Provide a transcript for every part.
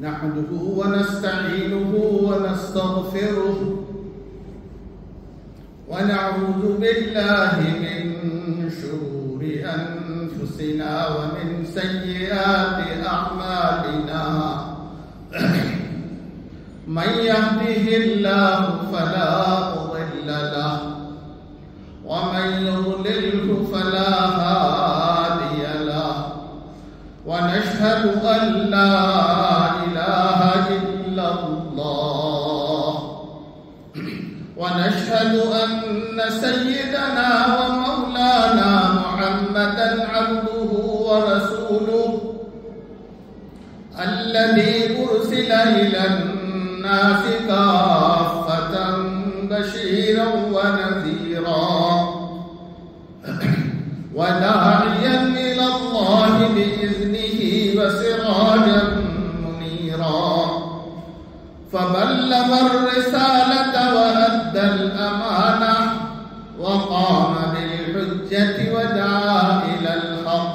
نحمده ونستعينه ونستغفره ونعوذ بالله من شرور أنفسنا ومن سيئات أعمالنا من يهده الله فلا مضل له ومن يضلله فلا هادي له ونشهد أن لا إله إلا الله ونشهد أن سيدنا ومولانا محمدا عبده ورسوله الذي أرسل إلى الناس كافة بشيرا ونذيرا وداعيا إلى الله بإذنه وسراجا منيرا فبلغ الرسالة وأدى الأمانة وقام بالحجة ودعا إلى الحق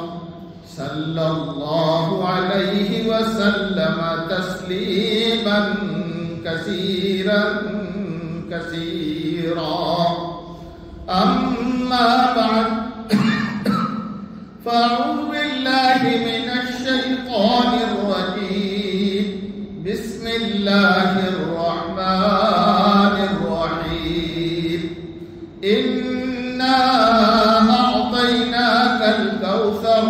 صلى الله عليه وسلم تسليما كثيرا كثيرا أما بعد فأعوذ بالله من الشيطان الرجيم بسم الله الرحمن الرحيم إنا أعطيناك الكوثر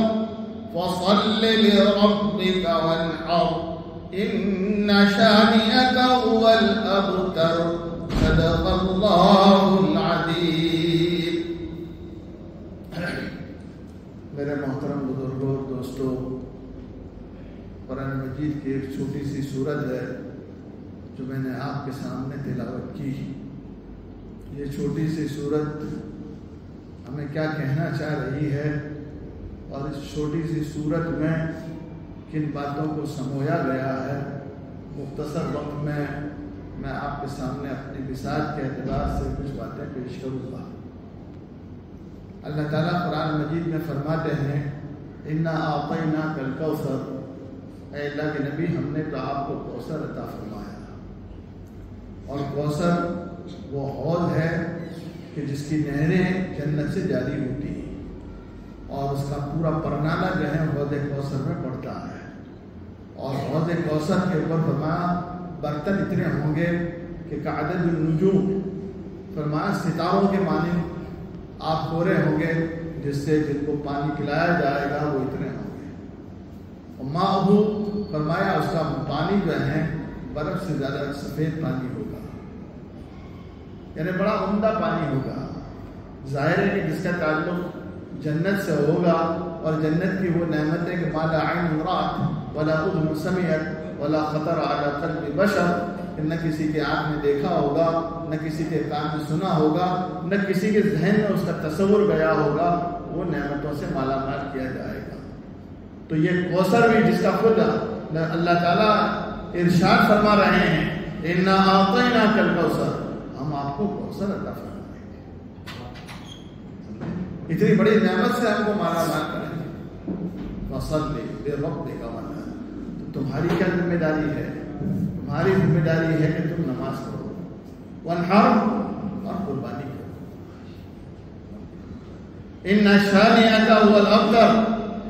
فصل لربك وانحر إن شانئك هو الأبتر صدق الله العظيم. میرے محترم بزرگوں اور دوستوں، قرآن مجید کی ایک چھوٹی سی سورت ہے جو میں نے آپ کے سامنے تلاوت کی. یہ چھوٹی سی سورت ہمیں کیا کہنا چاہ رہی ہے اور اس چھوٹی سی سورت میں کن باتوں کو سمویا گیا ہے، مختصر وقت میں آپ کے سامنے اپنی بساط کے اعتبار سے کچھ باتیں پیش کروں گا. اللہ تعالیٰ قرآن مجید میں فرماتے ہیں انا اعطیناک الکوثر، اے اللہ کے نبی ہم نے تو آپ کو کوثر عطا فرمایا. اور کوثر وہ حوض ہے کہ جس کی نہریں جنت سے جاری ہوتی ہیں اور اس کا پورا پرنالہ جو ہے حوض کوثر میں پڑتا ہے. اور حوض کوثر کے اوپر فرمایا برتن اتنے ہوں گے کہ کعدد النجوم، فرمایا ستاروں کے مانند آپ پورے ہوں گے جس سے جن کو پانی پلایا جائے گا وہ اتنے ہوں گے. اور ماءہ، فرمایا اس کا پانی جو ہے برف سے زیادہ سفید پانی ہوگا، یعنی بڑا عمدہ پانی ہوگا. ظاہر ہے کہ جس کا تعلق جنت سے ہوگا اور جنت کی وہ نعمتیں کہ ما لا عین رأت ولا اذن سمعت ولا خطر علی قلب بشر، نہ کسی کے آنکھ میں دیکھا ہوگا، نہ کسی کے کان میں سنا ہوگا، نہ کسی کے ذہن میں اس کا تصور گیا ہوگا، وہ نعمتوں سے مالا مال کیا جائے گا. تو یہ کوثر بھی جس کا خود اللہ تعالیٰ ارشاد فرما رہے ہیں انا اعطیناک الکوثر، ہم آپ کو کوثر عطا فرمائیں گے. اتنی بڑی نعمت سے ہم کو مالا مال کریں گے. فصل لربک وانحر، تو تمہاری کیا ذمہ داری ہے؟ تمہاری ذمہ داری ہے کہ تم نماز پڑھو، وانحر اور قربانی کرو. ان شانئک هو الابتر،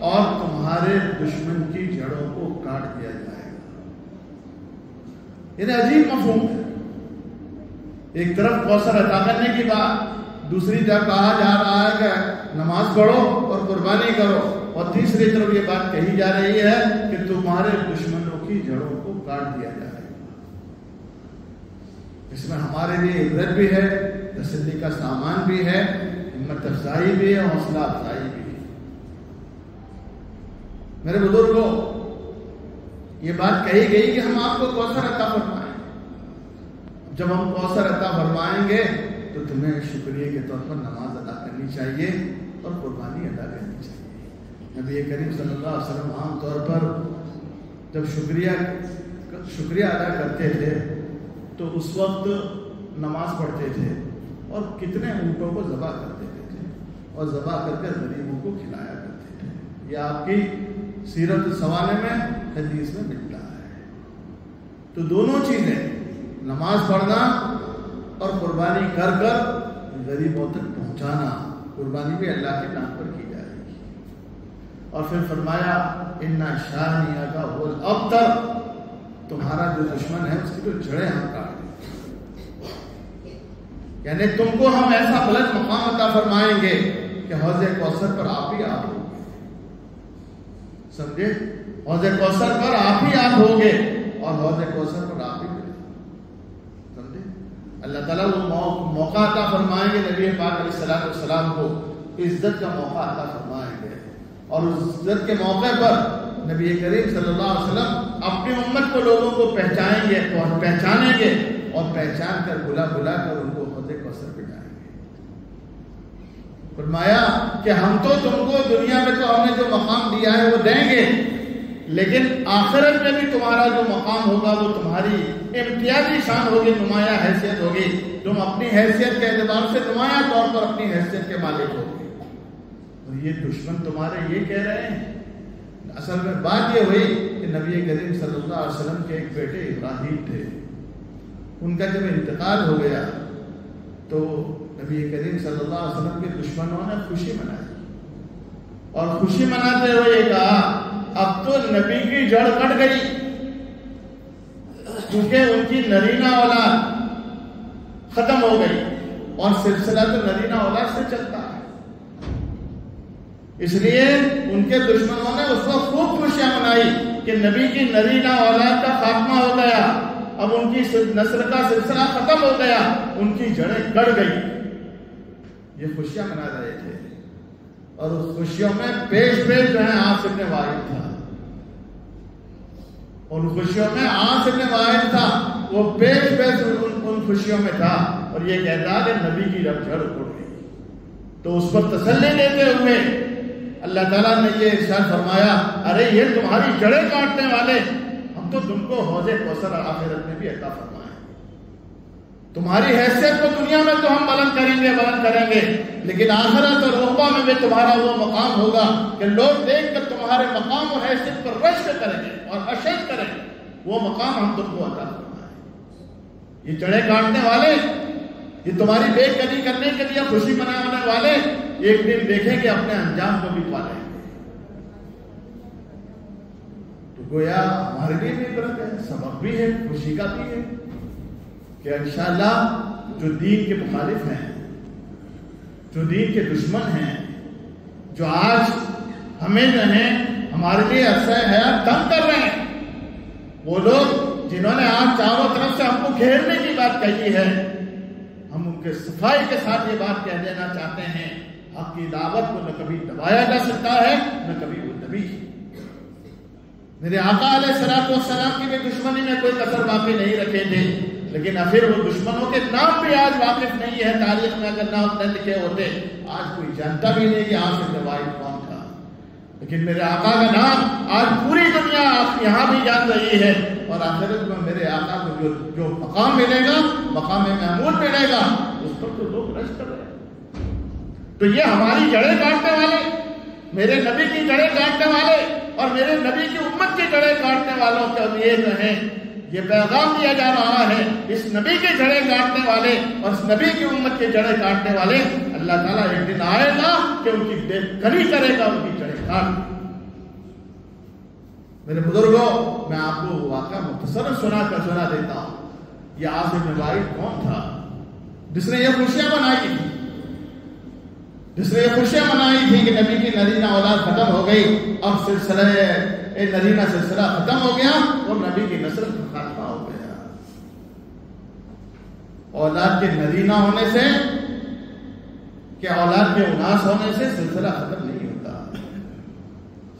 اور تمہارے دشمن کی جڑوں کو کاٹ دیا جائے گا. یہ عجیب مفہوم ہے. ایک طرف کوثر عطا کرنے کی بات، دوسری طرف کہا جا رہا ہے کہ نماز پڑھو اور قربانی کرو، اور تیسری طرف یہ بات کہی جا رہی ہے کہ تمہارے دشمنوں کی جڑوں کو کاٹ دیا جائے گا. اس میں ہمارے لیے عبرت بھی ہے، تسلی کا سامان بھی ہے، ہمت افزائی بھی ہے، حوصلہ افزائی بھی ہے. میرے بزرگوں، یہ بات کہی گئی کہ ہم آپ کو کوثر عطا فرمائیں. جب ہم کوثر عطا فرمائیں گے تو تمہیں شکریہ کے طور پر نماز ادا کرنی چاہیے اور قربانی ادا کرنی چاہیے. نبی کریم صلی اللہ علیہ وسلم عام طور پر جب شکریہ ادا کرتے تھے تو اس وقت نماز پڑھتے تھے اور کتنے اونٹوں کو ذبح کر دیتے تھے اور ذبح کر کے غریبوں کو کھلایا کرتے تھے. یہ آپ کی سیرت سوانح میں حدیث میں ملتا ہے. تو دونوں چیزیں نماز پڑھنا اور قربانی کر کر غریبوں تک پہنچانا، قربانی بھی اللہ کے نام پر کی جائے گی۔ اور پھر فرمایا اِنَّ شَانِئَکَ هُوَ الْأَبْتَرُ، تمہارا جو دشمن ہے اس کی تو جڑیں ہم کاٹ دیں گے، یعنی تم کو ہم ایسا بلند مقام عطا فرمائیں گے کہ حوض کوثر پر آپ ہی آپ ہوگے، سمجھے؟ حوض کوثر پر آپ ہی آپ ہوگے اور حوض کوثر پر آپ ہی ملے، سمجھے؟ اللہ تعالیٰ وہ موقع عطا فرمائیں گے نبی پاک علیہ السلام کو، عزت کا موقع عطا فرمائیں گے، اور اس عزت کے موقع پر نبی کریم صلی اللہ علیہ وسلم اپنی امت کو لوگوں کو پہچانیں گے اور پہچان کر بلا کر ان کو حوض کوثر پہ جائیں گے۔ فرمایا کہ ہم تو تم کو دنیا میں تو ہم نے جو مقام دیا ہے وہ دیں گے، لیکن آخرت میں بھی تمہارا جو مقام ہوگا وہ تمہاری امتیازی شان ہوگی، نمایاں حیثیت ہوگی، تم اپنی حیثیت کے اعتبار سے نمایاں طور پر اپنی حیثیت کے مالک ہوگے۔ اور یہ دشمن تمہارے یہ کہہ رہے ہیں، اصل میں بات یہ ہوئی کہ نبی کریم صلی اللہ علیہ وسلم کے ایک بیٹے ابراہیم تھے، ان کا جب انتقال ہو گیا تو نبی کریم صلی اللہ علیہ وسلم کے دشمنوں نے خوشی منائی، اور خوشی مناتے ہوئے یہ کہا اب تو نبی کی جڑ کٹ گئی، کیونکہ ان کی نرینہ اولاد ختم ہو گئی، اور سلسلہ تو نرینہ اولاد سے چلتا ہے، اس لیے ان کے دشمنوں نے اس وقت خوب خوشیاں منائی کہ نبی کی نرینہ اولاد کا خاتمہ ہو گیا، اب ان کی نسل کا سلسلہ ختم ہو گیا، ان کی جڑیں گڑ گئی، یہ خوشیاں منا رہے تھے۔ اور اس خوشیوں میں پیش جو ہے عاص ابن وائل تھا، ان خوشیوں میں عاص ابن وائل تھا، وہ پیش ان خوشیوں میں تھا، اور یہ کہتا کہ نبی کی رب جڑ اڑ گئی۔ تو اس پر تسلی دیتے ہوئے اللہ تعالیٰ نے یہ ارشاد فرمایا ارے یہ تمہاری جڑیں کاٹنے والے، ہم تو تم کو حوض کوثر آخرت میں بھی عطا فرمائیں، تمہاری حیثیت کو دنیا میں تو ہم بلند کریں گے، لیکن آخرت اور عقبہ میں بھی تمہارا وہ مقام ہوگا کہ لوگ دیکھ کر تمہارے مقام اور حیثیت پر رشک کریں گے اور اشد کریں گے، وہ مقام ہم تم کو عطا فرمائیں۔ یہ جڑیں کاٹنے والے، یہ تمہاری بے قدری کرنے کے لیے خوشی منانے والے ایک دن دیکھیں گے اپنے انجام کو بھی پالیں گے۔ تو گویا ہمارے لیے بھی عبرت ہے، سبق بھی ہے، خوشی کا بھی ہے کہ انشاءاللہ جو دین کے مخالف ہیں، جو دین کے دشمن ہیں، جو آج ہمیں جو ہیں ہمارے لیے عرصہ حیات تنگ کر رہے ہیں، وہ لوگ جنہوں نے آج چاروں طرف سے ہم کو گھیرنے کی بات کہی ہے، ہم ان کے صفائی کے ساتھ یہ بات کہہ دینا چاہتے ہیں حق کی دعوت کو نہ کبھی دبایا جا سکتا ہے نہ کبھی وہ دبی۔ میرے آقا علیہ السلام کی بھی دشمنی میں کوئی کسر باقی نہیں رکھے تھے، لیکن پھر وہ دشمنوں کے نام بھی آج واقف نہیں ہے، تاریخ میں اگر نام نہ لکھے ہوتے آج کوئی جانتا بھی نہیں کہ عاص ابن وائل کون تھا، لیکن میرے آقا کا نام آج پوری دنیا یہاں بھی جان رہی ہے، اور آخرت میں میرے آقا کو جو مقام ملے گا، مقام محمود ملے گا، اس پر تو لوگ رشک کر رہے ہیں۔ تو یہ ہماری جڑیں کاٹنے والے، میرے نبی کی جڑیں کاٹنے والے اور میرے نبی کی امت کی جڑیں کاٹنے والوں کے لیے جو ہے یہ پیغام دیا جا رہا ہے، اس نبی کی جڑیں کاٹنے والے اور اس نبی کی امت کی جڑیں کاٹنے والے، اللہ تعالیٰ ایک دن آئے گا کہ ان کی بے کلی کرے گا، ان کی جڑیں کاٹ۔ میرے بزرگوں، میں آپ کو واقعہ مختصر سنا دیتا ہوں۔ یہ عاص ابن وائل کون تھا جس نے یہ خوشیاں منائی تھی کہ نبی کی نرینہ اولاد ختم ہو گئی، اب سلسلہ نرینہ سلسلہ ختم ہو گیا اور نبی کی نسل کا خاتمہ ہو گیا۔ اولاد کے نرینہ ہونے سے کہ اولاد کے اناس ہونے سے سلسلہ ختم نہیں ہوتا،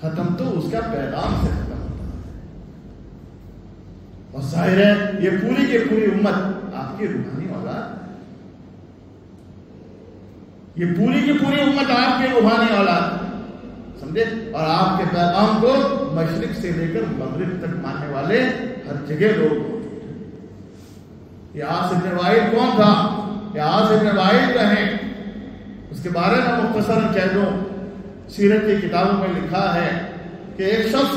ختم تو اس کا پیغام سے ختم ہوتا ہے۔ اور ظاہر ہے یہ پوری کی پوری امت آپ کی روحانی اولاد ہے، یہ پوری کی پوری امت آپ کی روحانی اولاد ہے، سمجھے؟ اور آپ کے پیغام کو مشرق سے لے کر مغرب تک ماننے والے ہر جگہ لوگ موجود ہیں۔ یہ عاص ابن وائل کون تھا؟ یہ عاص ابن وائل جو ہیں اس کے بارے میں مختصر کہہ دوں، سیرت کی کتابوں میں لکھا ہے کہ ایک شخص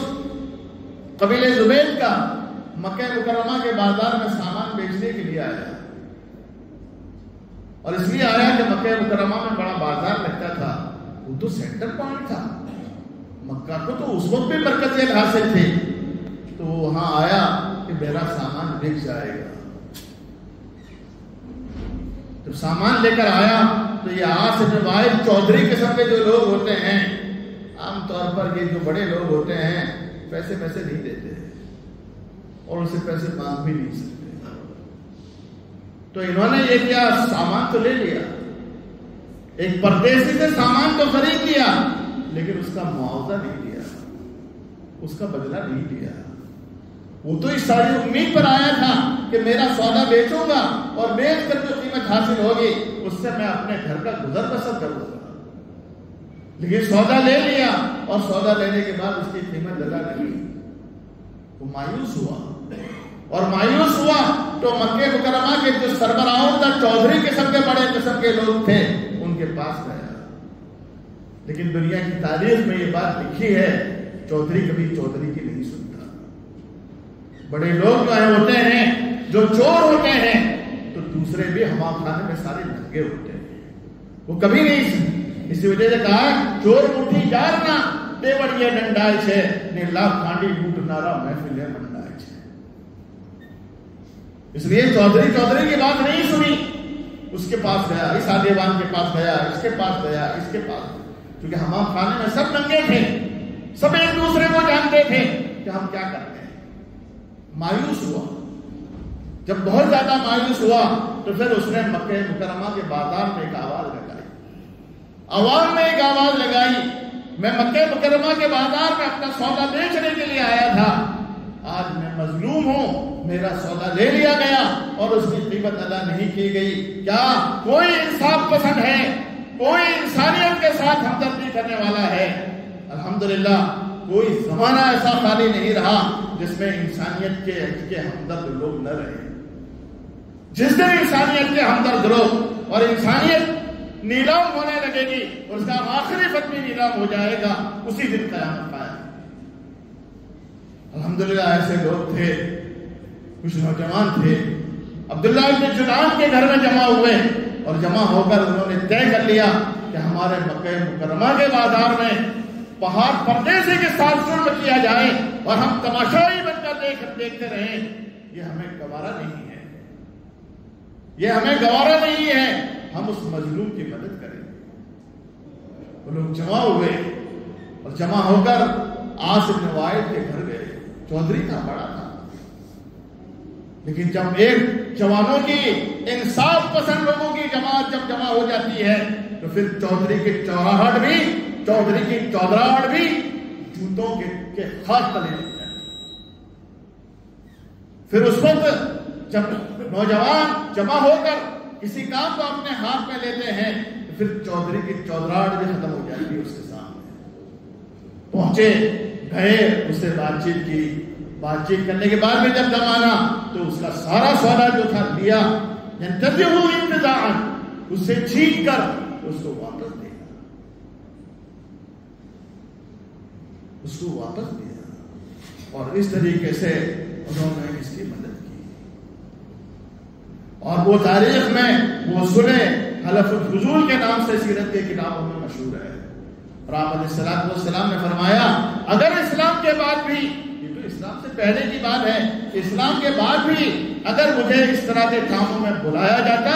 قبیلہ زبید کا مکہ مکرمہ کے بازار میں سامان بیچنے کے لیے آیا، اور اس لیے آیا کہ مکہ مکرمہ میں بڑا بازار لگتا تھا، وہ تو سینٹر پوائنٹ تھا، مکہ کو تو اس وقت بھی برکتیں حاصل تھی، تو وہاں آیا کہ میرا سامان بک جائے گا۔ جب سامان لے کر آیا تو یہ عاصم بن وائل چودھری قسم کے جو لوگ ہوتے ہیں، عام طور پر یہ جو بڑے لوگ ہوتے ہیں پیسے نہیں دیتے اور ان سے پیسے مانگ بھی نہیں سکتے، تو انہوں نے یہ کیا، سامان تو لے لیا، ایک پردیسی سے سامان تو خرید لیا، لیکن اس کا معاوضہ نہیں دیا، اس کا بدلہ نہیں دیا۔ وہ تو اس ساری امید پر آیا تھا کہ میرا سودا بیچوں گا اور بیچ کر جو قیمت حاصل ہوگی اس سے میں اپنے گھر کا گزر بسر کروں گا، لیکن سودا لے لیا اور سودا لینے کے بعد اس کی قیمت لگا نہیں، وہ مایوس ہوا، اور مایوس ہوا تو مکہ مکرمہ کے جو سربراہوں کا چودھری قسم کے بڑے قسم کے لوگ تھے ان کے پاس گیا۔ لیکن دنیا کی تاریخ میں یہ بات لکھی ہے، چودھری کبھی چودھری کی نہیں سنتا۔ بڑے لوگ جو ہوتے ہیں، جو چور ہوتے ہیں، تو دوسرے بھی حمام خانے میں سارے ننگے ہوتے ہیں، وہ کبھی نہیں سنتے۔ اسی وجہ سے کہا چور مٹھی جارنا دیوڑیے ڈنڈائے چھے نے لاکھ کھانڈی بوٹ نارا محفل ہے منڈائے چھے۔ اس لیے چودھری کی بات نہیں سنی، اس کے پاس گیا، اس آدیوان کے پاس گیا، اس کے پاس گیا، اس کے پاس گیا، کیونکہ حمام خانے میں سب ننگے تھے، سب ایک دوسرے کو جانتے تھے کہ ہم کیا کرتے ہیں۔ مایوس ہوا، جب بہت زیادہ مایوس ہوا تو پھر اس نے مکہ مکرمہ کے بازار میں ایک آواز لگائی، عوام میں ایک آواز لگائی، میں مکہ مکرمہ کے بازار میں اپنا سودا بیچنے کے لیے آیا تھا، آج میں مظلوم ہوں، میرا سودا لے لیا گیا اور اس کی قیمت ادا نہیں کی گئی، کیا کوئی انصاف پسند ہے، کوئی انسانیت کے ساتھ ہمدردی کرنے والا ہے؟ الحمدللہ کوئی زمانہ ایسا خالی نہیں رہا جس میں انسانیت کے ہمدرد لوگ نہ رہے۔ جس دن انسانیت کے ہمدرد لوگ اور انسانیت نیلام ہونے لگے گی اور اس کا آخری فتح بھی نیلام ہو جائے گا، اسی دن قیامت قائم۔ الحمدللہ ایسے لوگ تھے، کچھ نوجوان تھے، عبداللہ بن جدعان کے گھر میں جمع ہوئے اور جمع ہو کر انہوں نے طے کر لیا کہ ہمارے مکہ مکرمہ کے بازار میں پہاڑ پردیسی کے ساتھ ظلم کیا جائے اور ہم تماشائی بن کر دیکھتے رہیں، یہ ہمیں گوارا نہیں ہے، یہ ہمیں گوارا نہیں ہے، ہم اس مظلوم کی مدد کریں۔ وہ لوگ جمع ہوئے اور جمع ہو کر عاصم بن وائل کے گھر گئے، چودھری تھا، بڑا تھا، لیکن جب ایک جوانوں کی انصاف پسند لوگوں کی جماعت جب جمع ہو جاتی ہے تو پھر چودھری کی چودراہٹ بھی جوتوں کے خاک تلے لگ جاتی۔ پھر اس وقت جب نوجوان جمع ہو کر کسی کام کو اپنے ہاتھ میں لیتے ہیں تو پھر چودھری کی چودراہٹ بھی ختم ہو جاتی ہے، اس کے سامنے پہنچے، گئے، اس سے بات چیت کرنے کے بعد میں جب دم آنا تو اس کا سارا سودا جو تھا لیا، اس سے چھین کر اس کو واپس دیا، اور اس طریقے سے انہوں نے اس کی مدد کی۔ اور وہ تاریخ میں وہ صلح حلف الفضول کے نام سے سیرت کے کتابوں میں مشہور ہے، اور آپ علیہ الصلوۃ والسلام نے فرمایا اگر اسلام کے بعد بھی، اسلام سے پہلے کی بات ہے، اسلام کے بعد بھی اگر مجھے اس طرح کے کاموں میں بلایا جاتا،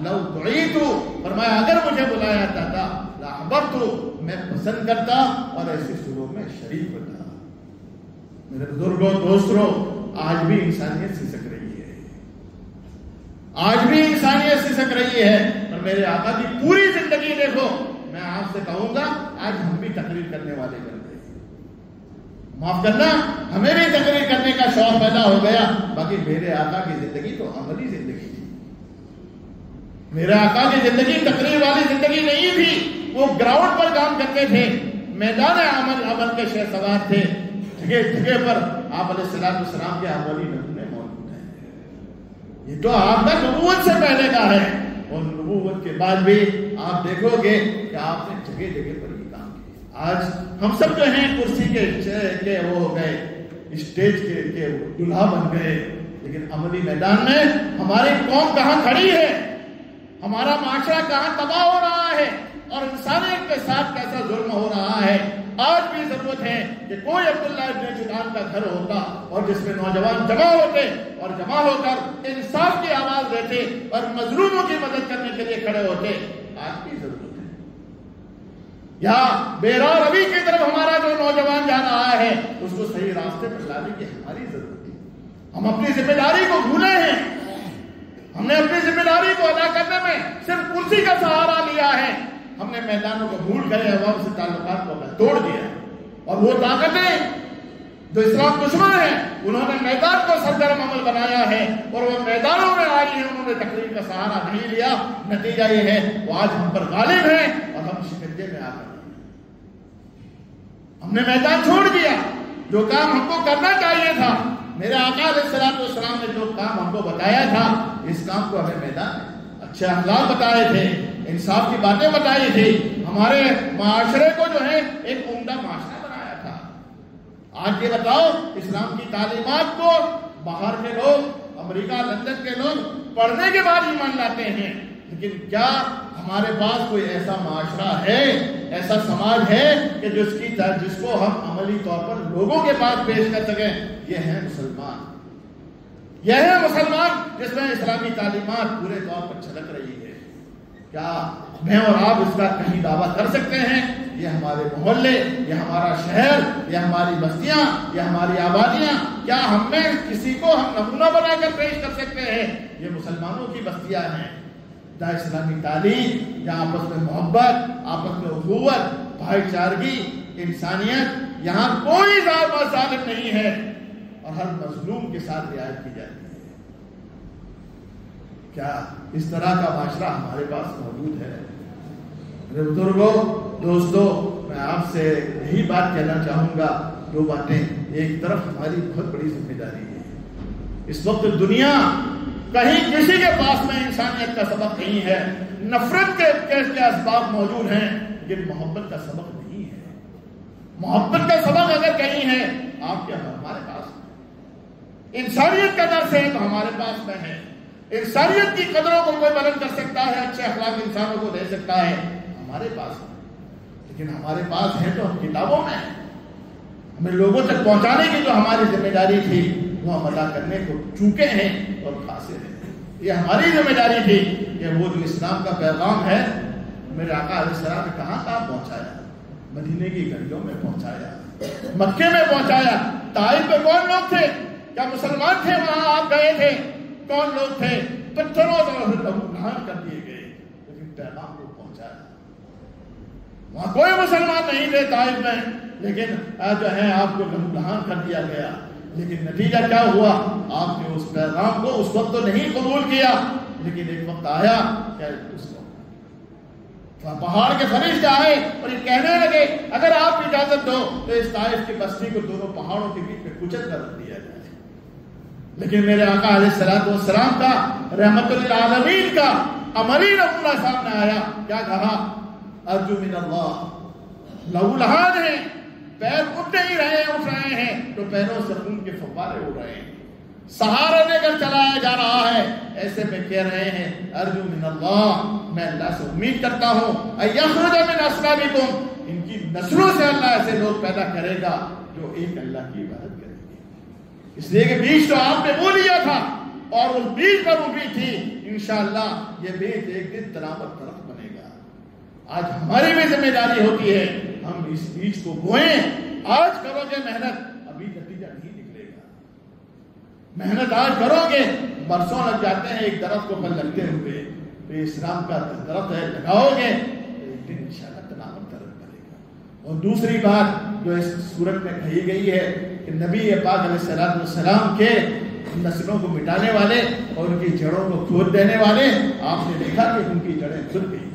لو دعیت، فرمایا اگر مجھے بلایا جاتا لاحببت، میں پسند کرتا اور ایسی شروع میں شریک ہوتا۔ میرے بزرگوں، دوستوں، آج بھی انسانیت سسک رہی ہے، آج بھی انسانیت سسک رہی ہے، اور میرے آقا کی پوری زندگی دیکھو، میں آپ سے کہوں گا آج ہم بھی تقریر کرنے والے بن گئے، معاف کرنا، ہمیں بھی تقریر کرنے کا شوق پیدا ہو گیا، باقی میرے آقا کی زندگی تو عملی زندگی تھی، میرے آقا کی زندگی تقریر والی زندگی نہیں تھی، وہ گراؤنڈ پر کام کرتے تھے، میدان عمل کے شہ سوار تھے، جگہ جگہ پر آپ علیہ السلام کے عملی نمونے موجود ہیں۔ یہ تو آپ کا نبوت سے پہلے کا ہے، اور نبوت کے بعد بھی آپ دیکھو گے کہ آپ نے جگہ جگہ پر یہ کام کیا۔ آج ہم سب جو ہیں کرسی کے وہ ہو گئے، اسٹیج کے دلہا بن گئے، لیکن عملی میدان میں ہماری قوم کہاں کھڑی ہے، ہمارا معاشرہ کہاں تباہ ہو رہا ہے اور انسانیت کے ساتھ کیسا ظلم ہو رہا ہے۔ آج بھی ضرورت ہے کہ کوئی عبداللہ ابن جدعان کا گھر ہوتا اور جس میں نوجوان جمع ہوتے اور جمع ہو کر انصاف کی آواز دیتے اور مظلوموں کی مدد کرنے کے لیے کھڑے ہوتے۔ آج بھی ضرورت ہے۔ یا بیراہ روی کی طرف ہمارا جو نوجوان جا رہا ہے اس کو صحیح راستے پر لانے کی ہماری ضرورت ہے۔ ہم اپنی ذمہ داری کو بھولے ہیں، ہم نے اپنی ذمہ داری کو ادا کرنے میں صرف کرسی کا سہارا لیا ہے، ہم نے میدانوں کو بھول کر عوام سے تعلقات کو توڑ دیا، اور وہ طاقتیں جو اسلام دشمن ہیں انہوں نے میدان کو سرگرم عمل بنایا ہے اور وہ میدانوں میں آئی ہیں، انہوں نے تقریر کا سہارا نہیں لیا۔ نتیجہ یہ ہے وہ آج ہم پر غالب ہیں اور ہم شکنجے میں آ کر ہم نے میدان چھوڑ دیا۔ جو کام ہم کو کرنا چاہیے تھا، میرے آقا علیہ الصلوۃ والسلام نے جو کام ہم کو بتایا تھا، اس کام کو ہمیں میدان اچھے اخلاق بتائے تھے، انصاف کی باتیں بتائی تھی، ہمارے معاشرے کو جو ہے ایک عمدہ معاشرہ بنایا تھا۔ آج یہ بتاؤ، اسلام کی تعلیمات کو باہر کے لوگ، امریکہ لندن کے لوگ پڑھنے کے بعد ایمان لاتے ہیں، لیکن کیا ہمارے پاس کوئی ایسا معاشرہ ہے، ایسا سماج ہے کہ جس کو ہم عملی طور پر لوگوں کے پاس پیش کر سکیں؟ یہ ہے مسلمان، یہ ہے مسلمان جس میں اسلامی تعلیمات پورے طور پر چھلک رہی ہے۔ کیا میں اور آپ اس کا کہیں دعویٰ کر سکتے ہیں؟ یہ ہمارے محلے، یہ ہمارا شہر، یہ ہماری بستیاں، یہ ہماری آبادیاں، کیا ہم میں کسی کو ہم نمونہ بنا کر پیش کر سکتے ہیں؟ یہ مسلمانوں کی بستیاں ہیں جہاں اسلامی تعلیم، جہاں آپس میں محبت، آپس میں اخوت، بھائی چارگی، انسانیت، یہاں کوئی ظالم نہیں ہے اور ہر مظلوم کے ساتھ رعایت کی جاتی ہے۔ کیا اس طرح کا معاشرہ ہمارے پاس موجود ہے؟ میرے بزرگوں، دوستوں، میں آپ سے یہی بات کہنا چاہوں گا، دو باتیں۔ ایک طرف ہماری بہت بڑی ذمہ داری ہے، اس وقت دنیا کہیں کسی کے پاس میں انسانیت کا سبق نہیں ہے، نفرت کے اسباب موجود ہیں، لیکن محبت کا سبق نہیں ہے۔ محبت کا سبق اگر کہیں ہے، آپ کیا ہمارے پاس ہے؟ انسانیت کا درس ہے تو ہمارے پاس میں ہے۔ انسانیت کی قدروں کو کوئی بلند کر سکتا ہے، اچھے اخلاق انسانوں کو دے سکتا ہے، ہمارے پاس ہے۔ لیکن ہمارے پاس ہے تو ہم کتابوں میں ہیں، ہمیں لوگوں تک پہنچانے کی جو ہماری ذمہ داری تھی وہ ہم ادا کرنے کو چوکے ہیں اور قاصر ہیں۔ یہ ہماری ذمہ داری تھی کہ وہ جو اسلام کا پیغام ہے میرے آقا علیہ السلام نے کہاں پہنچایا؟ مدینے کی گلیوں میں پہنچایا، مکے میں پہنچایا۔ طائف میں کون لوگ تھے؟ کیا مسلمان تھے وہاں آپ گئے تھے؟ کون لوگ تھے؟ پتھروں سے لہو کر دیے گئے، لیکن پیغام کو پہنچایا۔ وہاں کوئی مسلمان نہیں تھے طائف میں، لیکن جو ہے آپ کو لہو کر دیا گیا۔ لیکن نتیجہ کیا ہوا؟ آپ نے اس پیغام کو اس وقت تو نہیں قبول کیا، لیکن ایک وقت آیا کہ اس کو پہاڑ کے فرشتے آئے اور یہ کہنے لگے اگر آپ اجازت دو تو اس طائف کی بستی کو دونوں پہاڑوں کے بیچ میں کچل کر رکھ دیا جائے۔ لیکن میرے آقا علیہ الصلوۃ والسلام کا، رحمت للعالمین کا عملی نمونہ سامنے آیا۔ کیا کہا؟ ارجو من اللہ، لہو لہان ہیں، پیر اٹھ نہیں رہے ہیں تو پیروں سے خون کے فوارے اڑ رہے ہیں، سہارا دے کر چلایا جا رہا ہے۔ ایسے میں کہہ رہے ہیں ارجو من اللہ، میں اللہ سے امید کرتا ہوں ان یخرج من اصلابکم، ان کی نسلوں سے اللہ ایسے لوگ پیدا کرے گا جو ایک اللہ کی عبادت کریں گے۔ اس لیے کہ بیج تو آپ نے بو لیا تھا اور اس بیج پر اگی تھی، انشاءاللہ یہ بیج ایک دن تناور درخت بنے گا۔ آج ہماری بھی ذمہ داری ہوتی ہے ہم اس بیج کو بوئیں۔ آج کرو گے محنت، ابھی نتیجہ نہیں نکلے گا۔ محنت آج کرو گے، برسوں لگ جاتے ہیں ایک درخت کو پھل لگتے ہوئے، تو اسلام کا درخت ہے، لگاؤ گے تو ایک دن انشاءاللہ تناور درخت بنے گا۔ اور دوسری بات جو اس صورت میں کہی گئی ہے کہ نبی پاک علیہ الصلوۃ والسلام کے نسلوں کو مٹانے والے اور ان کی جڑوں کو کھود دینے والے، آپ نے دیکھا کہ ان کی جڑیں کھل گئی۔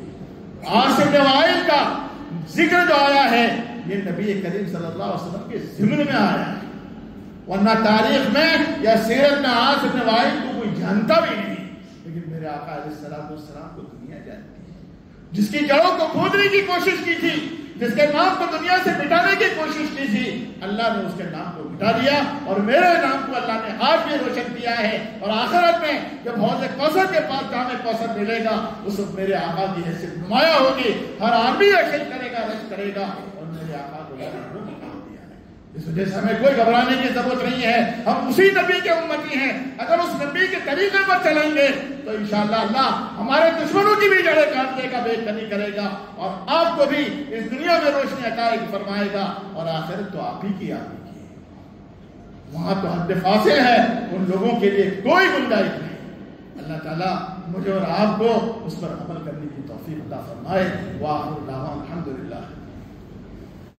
عاصم بن وائل کا ذکر جو آیا ہے یہ نبی کریم صلی اللہ علیہ وسلم کے ضمن میں آیا ہے، ورنہ تاریخ میں یا سیرت میں عاصم بن وائل کو کوئی جانتا بھی نہیں، لیکن میرے آقا علیہ الصلوۃ والسلام کو دنیا جانتی ہے۔ جس کی جڑوں کو کھودنے کی کوشش کی تھی، جس کے نام کو دنیا سے مٹانے کی کوشش کی تھی، اللہ نے اس کے نام کو مٹا اٹھا دیا اور میرے نام کو اللہ نے آج بھی روشن کیا ہے، اور آخرت میں جب حوض کوثر کے پاس جام کوثر ملے گا اس وقت میرے آقا کی حیثیت نمایاں ہوگی، ہر آدمی رشک کرے گا، رشک کرے گا، اور میرے آقا کو اس وجہ سے ہمیں کوئی گھبرانے کی ضرورت نہیں ہے، ہم اسی نبی کے امتی ہیں، اگر اس نبی کے طریقے پر چلیں گے تو انشاءاللہ اللہ ہمارے دشمنوں کی بھی جڑیں کاٹ دے گا، بے کنی کرے گا، اور آپ کو بھی اس دنیا میں روشنی عطا فرمائے گا، اور آخرت تو آپ ہی کی وہاں تو حد فاصل ہے، ان لوگوں کے لیے کوئی گنجائش نہیں۔ اللہ تعالیٰ مجھے اور آپ کو اس پر عمل کرنے کی توفیق عطا فرمائے۔ وآخر دعوانا الحمدللہ۔